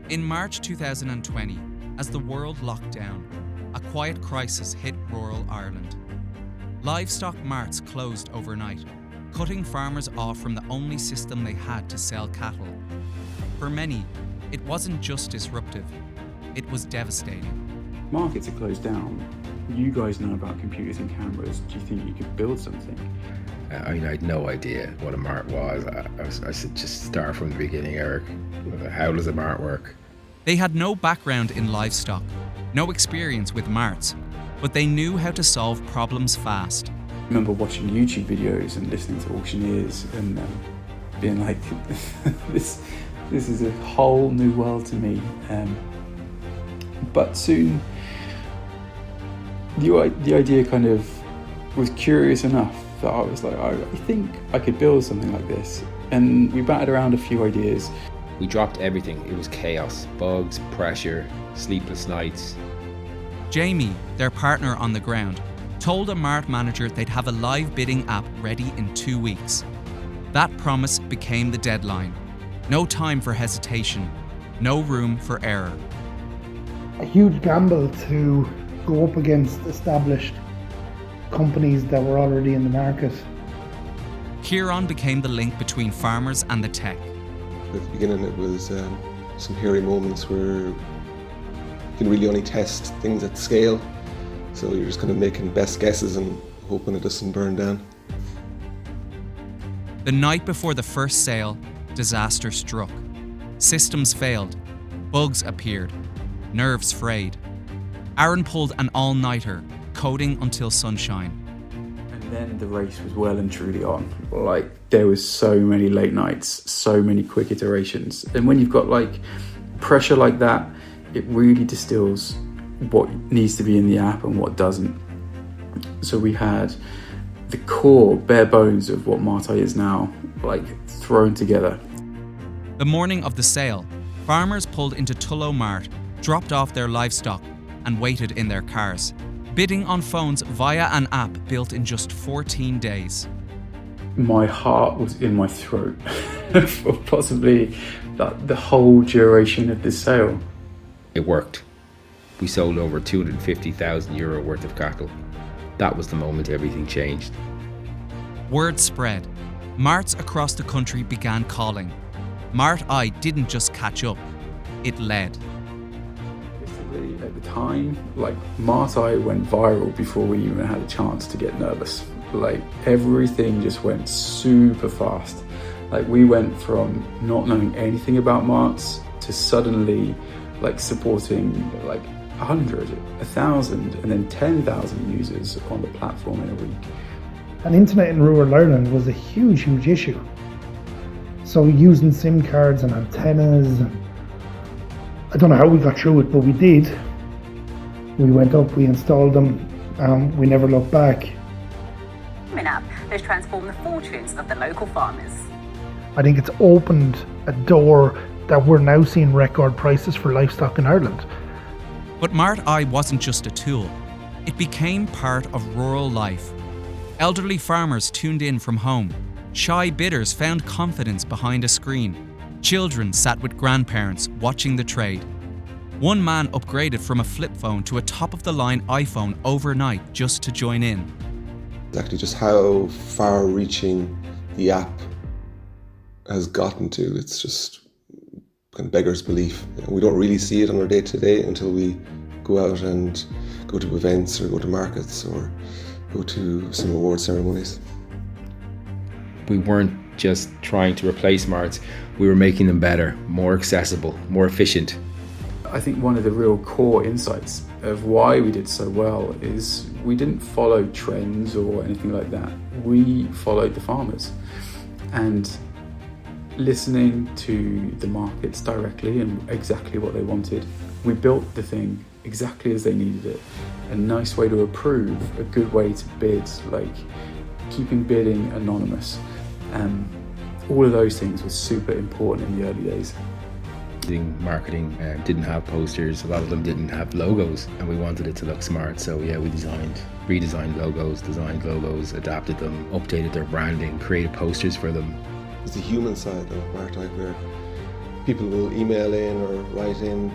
In March 2020, as the world locked down, a quiet crisis hit rural Ireland. Livestock marts closed overnight, cutting farmers off from the only system they had to sell cattle. For many, it wasn't just disruptive, it was devastating. Markets are closed down. You guys know about computers and cameras. Do you think you could build something? I had no idea what a mart was. I said, just start from the beginning, Eric. How does a mart work? They had no background in livestock, no experience with marts, but they knew how to solve problems fast. I remember watching YouTube videos and listening to auctioneers and being like, this is a whole new world to me. But soon, the idea kind of was curious enough that I was like, I think I could build something like this. And we batted around a few ideas. We dropped everything. It was chaos, bugs, pressure, sleepless nights. Jamie, their partner on the ground, told a mart manager they'd have a live bidding app ready in 2 weeks. That promise became the deadline. No time for hesitation, no room for error. A huge gamble to go up against established companies that were already in the market. Kieran became the link between farmers and the tech. At the beginning it was some hairy moments where you can really only test things at scale. So you're just kind of making best guesses and hoping it doesn't burn down. The night before the first sale, disaster struck. Systems failed, bugs appeared, nerves frayed. Aaron pulled an all-nighter, coding until sunshine. And then the race was well and truly on. Like, there was so many late nights, so many quick iterations. And when you've got like pressure like that, it really distills what needs to be in the app and what doesn't. So we had the core, bare bones of what MartEye is now, like thrown together. The morning of the sale, farmers pulled into Tullow Mart, dropped off their livestock and waited in their cars, bidding on phones via an app built in just 14 days. My heart was in my throat for possibly the whole duration of this sale. It worked. We sold over €250,000 worth of cattle. That was the moment everything changed. Word spread. Marts across the country began calling. MartEye didn't just catch up, it led. Basically, at the time, like, MartEye went viral before we even had a chance to get nervous. Like, everything just went super fast. Like, we went from not knowing anything about marts to suddenly like supporting like 100, 1,000 and then 10,000 users on the platform in a week. And internet in rural Ireland was a huge issue. So using SIM cards and antennas, and I don't know how we got through it, but we did. We went up, we installed them, we never looked back. App has transformed the fortunes of the local farmers. I think it's opened a door that we're now seeing record prices for livestock in Ireland. But MartEye wasn't just a tool. It became part of rural life. Elderly farmers tuned in from home. Shy bidders found confidence behind a screen. Children sat with grandparents watching the trade. One man upgraded from a flip phone to a top-of-the-line iPhone overnight just to join in. Exactly just how far-reaching the app has gotten to, it's just kind of beggars belief. We don't really see it on our day-to-day until we go out and go to events or go to markets or go to some award ceremonies. We weren't just trying to replace marts, we were making them better, more accessible, more efficient. I think one of the real core insights of why we did so well is we didn't follow trends or anything like that. We followed the farmers. And listening to the markets directly and exactly what they wanted, we built the thing exactly as they needed it. A nice way to approve, a good way to bid, like keeping bidding anonymous. All of those things were super important in the early days. Marketing didn't have posters, a lot of them didn't have logos, and we wanted it to look smart. So yeah, we redesigned logos, designed logos, adapted them, updated their branding, created posters for them. It's the human side of MartEye where People will email in or write in,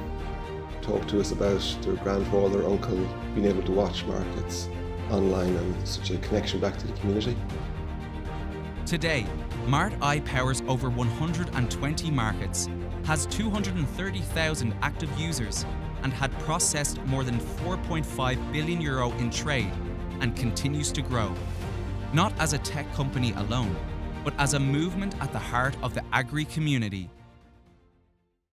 talk to us about their grandfather, uncle being able to watch markets online, and such a connection back to the community. Today, MartEye powers over 120 markets, has 230,000 active users, and had processed more than €4.5 billion in trade, and continues to grow. Not as a tech company alone, but as a movement at the heart of the agri community